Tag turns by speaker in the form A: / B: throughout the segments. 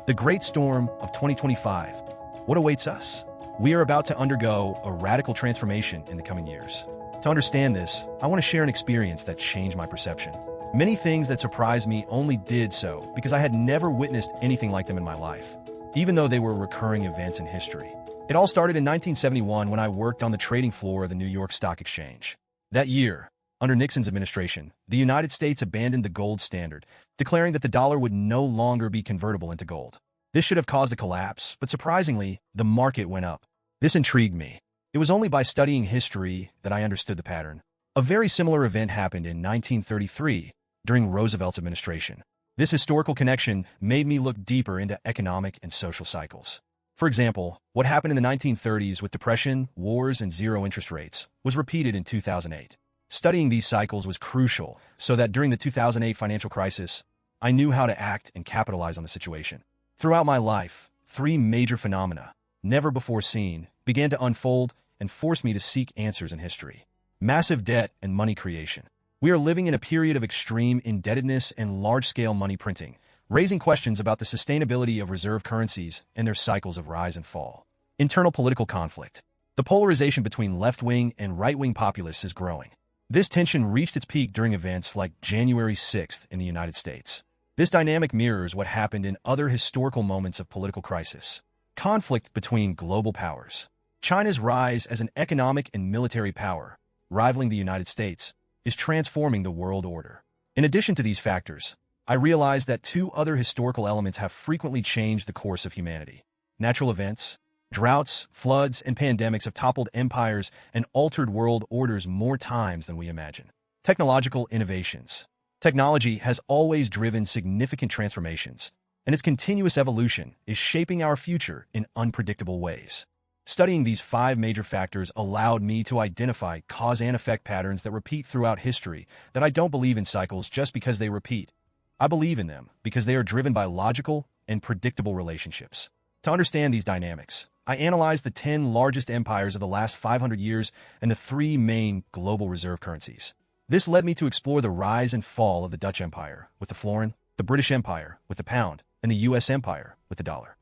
A: The great storm of 2025. What awaits us? We are about to undergo a radical transformation in the coming years. To understand this, I want to share an experience that changed my perception. Many things that surprised me only did so because I had never witnessed anything like them in my life, even though they were recurring events in history. It all started in 1971 when I worked on the trading floor of the New York Stock Exchange. That year, under Nixon's administration, the United States abandoned the gold standard, declaring that the dollar would no longer be convertible into gold. This should have caused a collapse, but surprisingly, the market went up. This intrigued me. It was only by studying history that I understood the pattern. A very similar event happened in 1933 during Roosevelt's administration. This historical connection made me look deeper into economic and social cycles. For example, what happened in the 1930s with depression, wars, and zero interest rates was repeated in 2008. Studying these cycles was crucial so that during the 2008 financial crisis, I knew how to act and capitalize on the situation. Throughout my life, three major phenomena, never before seen, began to unfold and forced me to seek answers in history. Massive debt and money creation. We are living in a period of extreme indebtedness and large-scale money printing, raising questions about the sustainability of reserve currencies and their cycles of rise and fall. Internal political conflict. The polarization between left-wing and right-wing populists is growing. This tension reached its peak during events like January 6th in the United States. This dynamic mirrors what happened in other historical moments of political crisis. Conflict between global powers. China's rise as an economic and military power, rivaling the United States, is transforming the world order. In addition to these factors, I realized that two other historical elements have frequently changed the course of humanity. Natural events. Droughts, floods, and pandemics have toppled empires and altered world orders more times than we imagine. Technological innovations. Technology has always driven significant transformations, and its continuous evolution is shaping our future in unpredictable ways. Studying these five major factors allowed me to identify cause and effect patterns that repeat throughout history. That I don't believe in cycles just because they repeat. I believe in them because they are driven by logical and predictable relationships. To understand these dynamics, I analyzed the 10 largest empires of the last 500 years and the three main global reserve currencies. This led me to explore the rise and fall of the Dutch Empire with the florin, the British Empire with the pound, and the U.S. Empire with the dollar.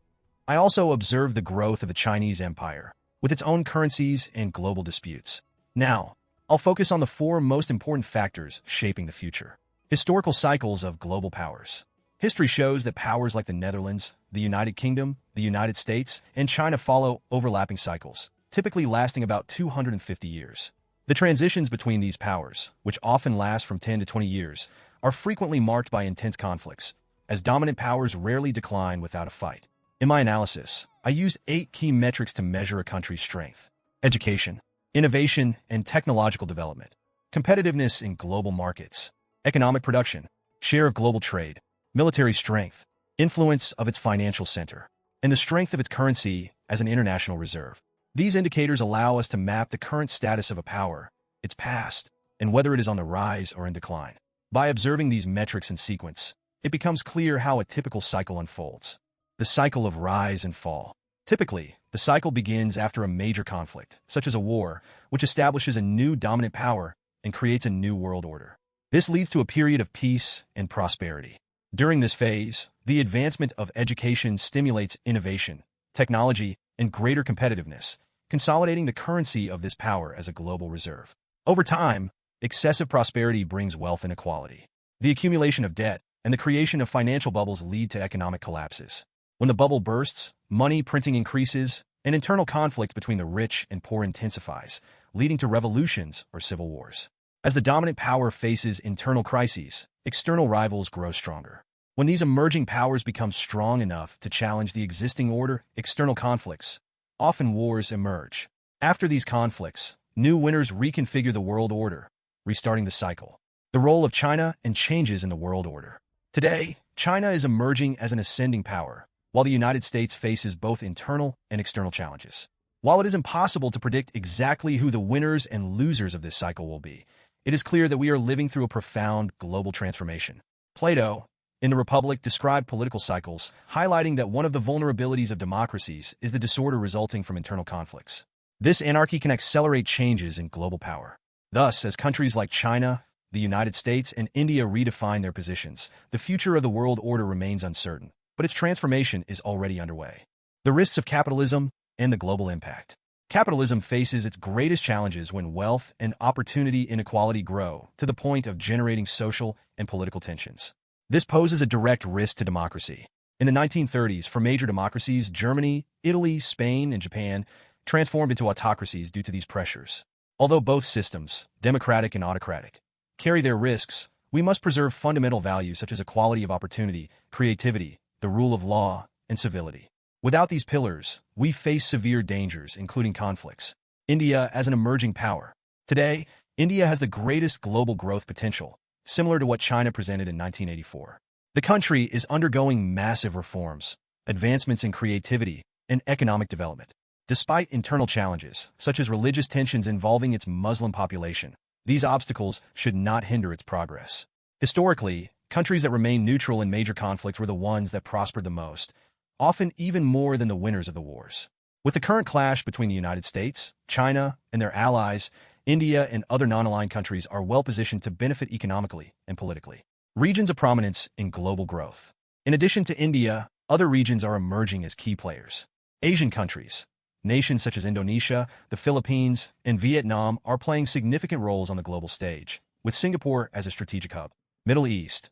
A: I also observed the growth of the Chinese Empire with its own currencies and global disputes. Now, I'll focus on the four most important factors shaping the future. Historical cycles of global powers. History shows that powers like the Netherlands, the United Kingdom, the United States, and China follow overlapping cycles, typically lasting about 250 years. The transitions between these powers, which often last from 10 to 20 years, are frequently marked by intense conflicts, as dominant powers rarely decline without a fight. In my analysis, I used 8 key metrics to measure a country's strength: education, innovation and technological development, competitiveness in global markets, economic production, share of global trade, military strength, influence of its financial center, and the strength of its currency as an international reserve. These indicators allow us to map the current status of a power, its past, and whether it is on the rise or in decline. By observing these metrics in sequence, it becomes clear how a typical cycle unfolds. The cycle of rise and fall. Typically, the cycle begins after a major conflict, such as a war, which establishes a new dominant power and creates a new world order. This leads to a period of peace and prosperity. During this phase, the advancement of education stimulates innovation, technology, and greater competitiveness, consolidating the currency of this power as a global reserve. Over time, excessive prosperity brings wealth inequality. The accumulation of debt and the creation of financial bubbles lead to economic collapses. When the bubble bursts, money printing increases, and internal conflict between the rich and poor intensifies, leading to revolutions or civil wars. As the dominant power faces internal crises, external rivals grow stronger. When these emerging powers become strong enough to challenge the existing order, external conflicts, often wars emerge. After these conflicts, new winners reconfigure the world order, restarting the cycle. The role of China and changes in the world order. Today, China is emerging as an ascending power, while the United States faces both internal and external challenges. While it is impossible to predict exactly who the winners and losers of this cycle will be, it is clear that we are living through a profound global transformation. Plato, in the Republic, described political cycles, highlighting that one of the vulnerabilities of democracies is the disorder resulting from internal conflicts. This anarchy can accelerate changes in global power. Thus, as countries like China, the United States, and India redefine their positions, the future of the world order remains uncertain. but its transformation is already underway. The risks of capitalism and the global impact. Capitalism faces its greatest challenges when wealth and opportunity inequality grow to the point of generating social and political tensions. This poses a direct risk to democracy. In the 1930s, for major democracies, Germany, Italy, Spain, and Japan transformed into autocracies due to these pressures. Although both systems, democratic and autocratic, carry their risks, we must preserve fundamental values such as equality of opportunity, creativity, the rule of law, and civility. Without these pillars, we face severe dangers, including conflicts. India as an emerging power. Today, India has the greatest global growth potential, similar to what China presented in 1984. The country is undergoing massive reforms, advancements in creativity, and economic development. Despite internal challenges, such as religious tensions involving its Muslim population, these obstacles should not hinder its progress. Historically, countries that remained neutral in major conflicts were the ones that prospered the most, often even more than the winners of the wars. With the current clash between the United States, China, and their allies, India and other non-aligned countries are well-positioned to benefit economically and politically. Regions of prominence in global growth. In addition to India, other regions are emerging as key players. Asian countries. Nations such as Indonesia, the Philippines, and Vietnam are playing significant roles on the global stage, with Singapore as a strategic hub. Middle East.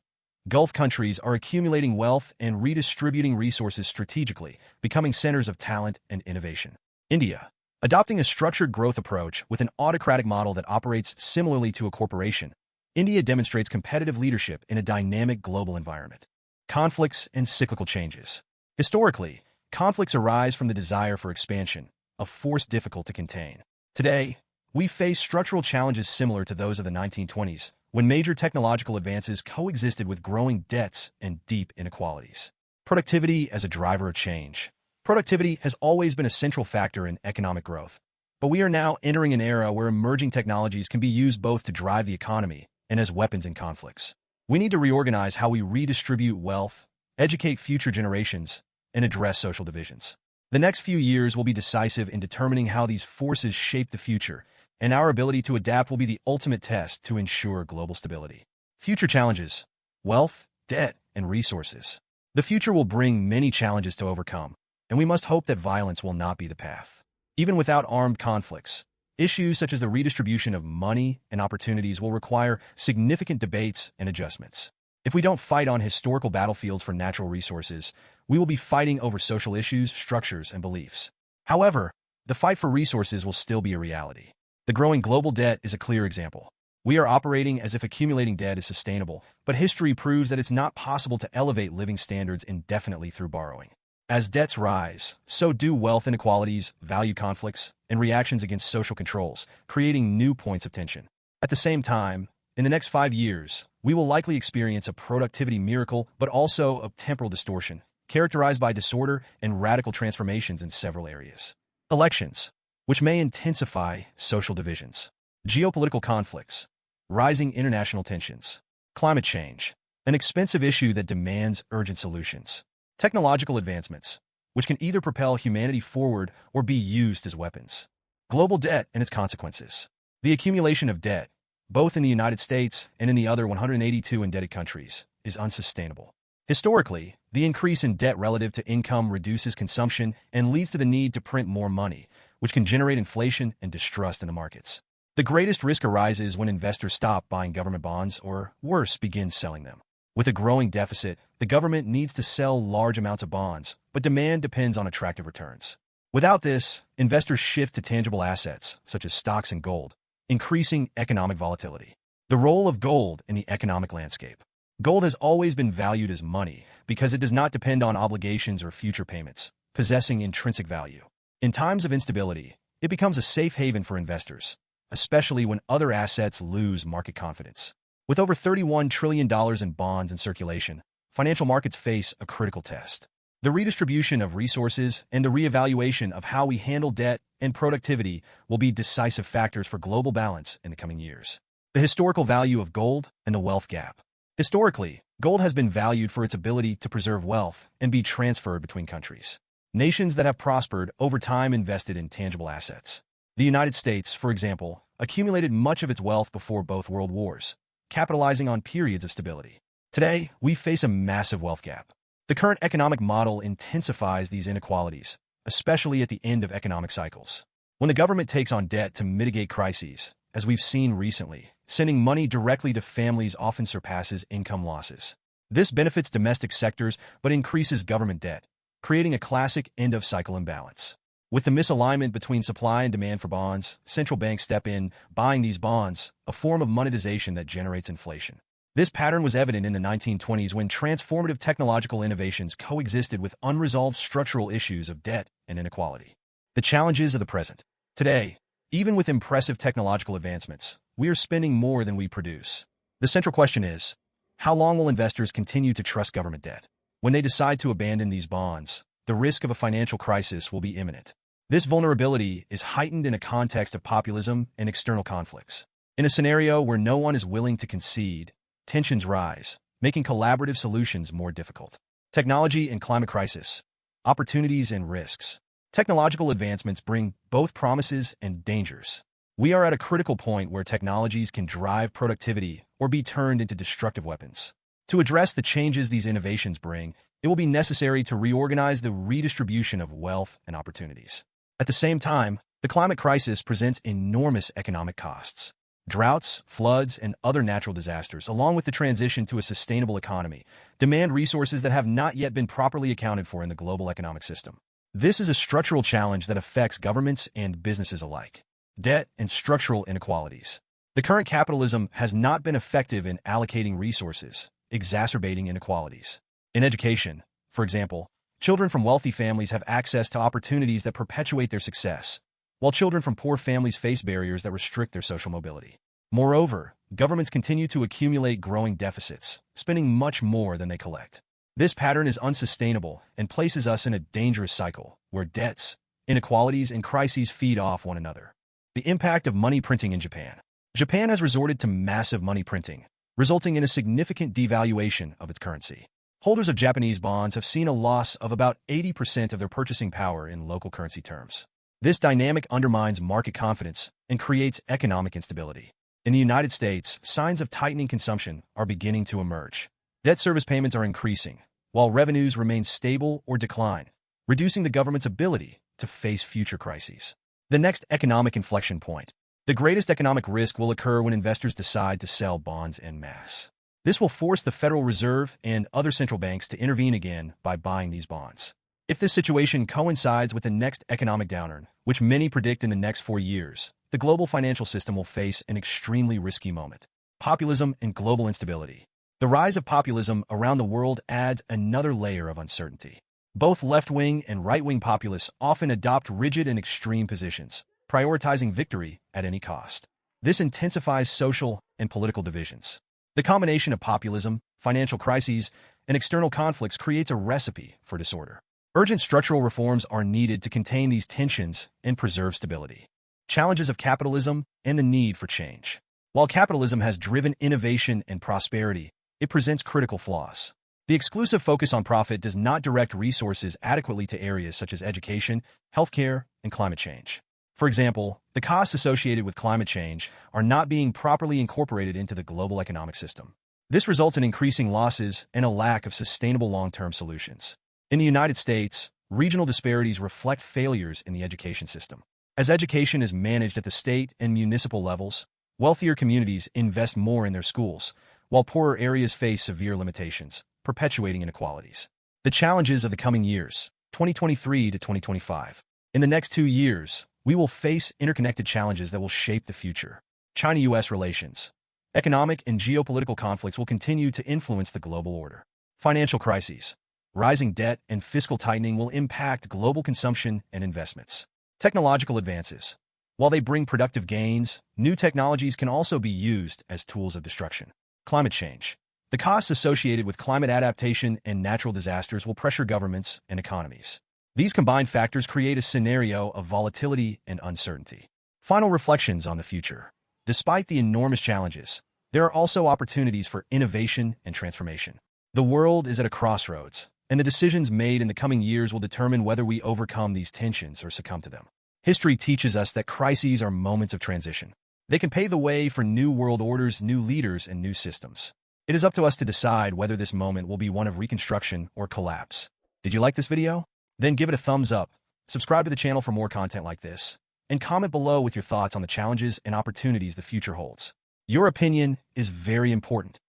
A: Gulf countries are accumulating wealth and redistributing resources strategically, becoming centers of talent and innovation. India. Adopting a structured growth approach with an autocratic model that operates similarly to a corporation, India demonstrates competitive leadership in a dynamic global environment. Conflicts and cyclical changes. Historically, conflicts arise from the desire for expansion, a force difficult to contain. Today, we face structural challenges similar to those of the 1920s, when major technological advances coexisted with growing debts and deep inequalities. Productivity as a driver of change. Productivity has always been a central factor in economic growth, but we are now entering an era where emerging technologies can be used both to drive the economy and as weapons in conflicts. We need to reorganize how we redistribute wealth, educate future generations, and address social divisions. The next few years will be decisive in determining how these forces shape the future, and our ability to adapt will be the ultimate test to ensure global stability. Future challenges. Wealth, debt, and resources. The future will bring many challenges to overcome, and we must hope that violence will not be the path. Even without armed conflicts, issues such as the redistribution of money and opportunities will require significant debates and adjustments. If we don't fight on historical battlefields for natural resources, we will be fighting over social issues, structures, and beliefs. However, the fight for resources will still be a reality. The growing global debt is a clear example. We are operating as if accumulating debt is sustainable, but history proves that it's not possible to elevate living standards indefinitely through borrowing. As debts rise, so do wealth inequalities, value conflicts, and reactions against social controls, creating new points of tension. At the same time, in the next 5 years, we will likely experience a productivity miracle, but also a temporal distortion, characterized by disorder and radical transformations in several areas. Elections, which may intensify social divisions. Geopolitical conflicts, rising international tensions. Climate change, an expensive issue that demands urgent solutions. Technological advancements, which can either propel humanity forward or be used as weapons. Global debt and its consequences. The accumulation of debt, both in the United States and in the other 182 indebted countries, is unsustainable. Historically, the increase in debt relative to income reduces consumption and leads to the need to print more money, which can generate inflation and distrust in the markets. The greatest risk arises when investors stop buying government bonds or, worse, begin selling them. With a growing deficit, the government needs to sell large amounts of bonds, but demand depends on attractive returns. Without this, investors shift to tangible assets, such as stocks and gold, increasing economic volatility. The role of gold in the economic landscape. Gold has always been valued as money because it does not depend on obligations or future payments, possessing intrinsic value. In times of instability, it becomes a safe haven for investors, especially when other assets lose market confidence. With over $31 trillion in bonds in circulation, financial markets face a critical test. The redistribution of resources and the reevaluation of how we handle debt and productivity will be decisive factors for global balance in the coming years. The historical value of gold and the wealth gap. Historically, gold has been valued for its ability to preserve wealth and be transferred between countries. Nations that have prospered over time invested in tangible assets. The United States, for example, accumulated much of its wealth before both world wars, capitalizing on periods of stability. Today, we face a massive wealth gap. The current economic model intensifies these inequalities, especially at the end of economic cycles. When the government takes on debt to mitigate crises, as we've seen recently, sending money directly to families often surpasses income losses. This benefits domestic sectors but increases government debt, creating a classic end-of-cycle imbalance. With the misalignment between supply and demand for bonds, central banks step in, buying these bonds, a form of monetization that generates inflation. This pattern was evident in the 1920s when transformative technological innovations coexisted with unresolved structural issues of debt and inequality. The challenges of the present. Today, even with impressive technological advancements, we are spending more than we produce. The central question is, how long will investors continue to trust government debt? When they decide to abandon these bonds, the risk of a financial crisis will be imminent. This vulnerability is heightened in a context of populism and external conflicts. In a scenario where no one is willing to concede, tensions rise, making collaborative solutions more difficult. Technology and climate crisis. Opportunities and risks. Technological advancements bring both promises and dangers. We are at a critical point where technologies can drive productivity or be turned into destructive weapons. To address the changes these innovations bring, it will be necessary to reorganize the redistribution of wealth and opportunities. At the same time, the climate crisis presents enormous economic costs. Droughts, floods, and other natural disasters, along with the transition to a sustainable economy, demand resources that have not yet been properly accounted for in the global economic system. This is a structural challenge that affects governments and businesses alike. Debt and structural inequalities. The current capitalism has not been effective in allocating resources, exacerbating inequalities. In education, for example, children from wealthy families have access to opportunities that perpetuate their success, while children from poor families face barriers that restrict their social mobility. Moreover, governments continue to accumulate growing deficits, spending much more than they collect. This pattern is unsustainable and places us in a dangerous cycle where debts, inequalities, and crises feed off one another. The impact of money printing in Japan. Japan has resorted to massive money printing, resulting in a significant devaluation of its currency. Holders of Japanese bonds have seen a loss of about 80% of their purchasing power in local currency terms. This dynamic undermines market confidence and creates economic instability. In the United States, signs of tightening consumption are beginning to emerge. Debt service payments are increasing, while revenues remain stable or decline, reducing the government's ability to face future crises. The next economic inflection point. The greatest economic risk will occur when investors decide to sell bonds en masse. This will force the Federal Reserve and other central banks to intervene again by buying these bonds. If this situation coincides with the next economic downturn, which many predict in the next 4 years, the global financial system will face an extremely risky moment. Populism and global instability. The rise of populism around the world adds another layer of uncertainty. Both left-wing and right-wing populists often adopt rigid and extreme positions, prioritizing victory at any cost. This intensifies social and political divisions. The combination of populism, financial crises, and external conflicts creates a recipe for disorder. Urgent structural reforms are needed to contain these tensions and preserve stability. Challenges of capitalism and the need for change. While capitalism has driven innovation and prosperity, it presents critical flaws. The exclusive focus on profit does not direct resources adequately to areas such as education, healthcare, and climate change. For example, the costs associated with climate change are not being properly incorporated into the global economic system. This results in increasing losses and a lack of sustainable long-term solutions. In the United States, regional disparities reflect failures in the education system. As education is managed at the state and municipal levels, wealthier communities invest more in their schools, while poorer areas face severe limitations, perpetuating inequalities. The challenges of the coming years, 2023 to 2025. In the next 2 years, we will face interconnected challenges that will shape the future. China-US relations. Economic and geopolitical conflicts will continue to influence the global order. Financial crises. Rising debt and fiscal tightening will impact global consumption and investments. Technological advances. While they bring productive gains, new technologies can also be used as tools of destruction. Climate change. The costs associated with climate adaptation and natural disasters will pressure governments and economies. These combined factors create a scenario of volatility and uncertainty. Final reflections on the future. Despite the enormous challenges, there are also opportunities for innovation and transformation. The world is at a crossroads, and the decisions made in the coming years will determine whether we overcome these tensions or succumb to them. History teaches us that crises are moments of transition. They can pave the way for new world orders, new leaders, and new systems. It is up to us to decide whether this moment will be one of reconstruction or collapse. Did you like this video? Then give it a thumbs up, subscribe to the channel for more content like this, and comment below with your thoughts on the challenges and opportunities the future holds. Your opinion is very important.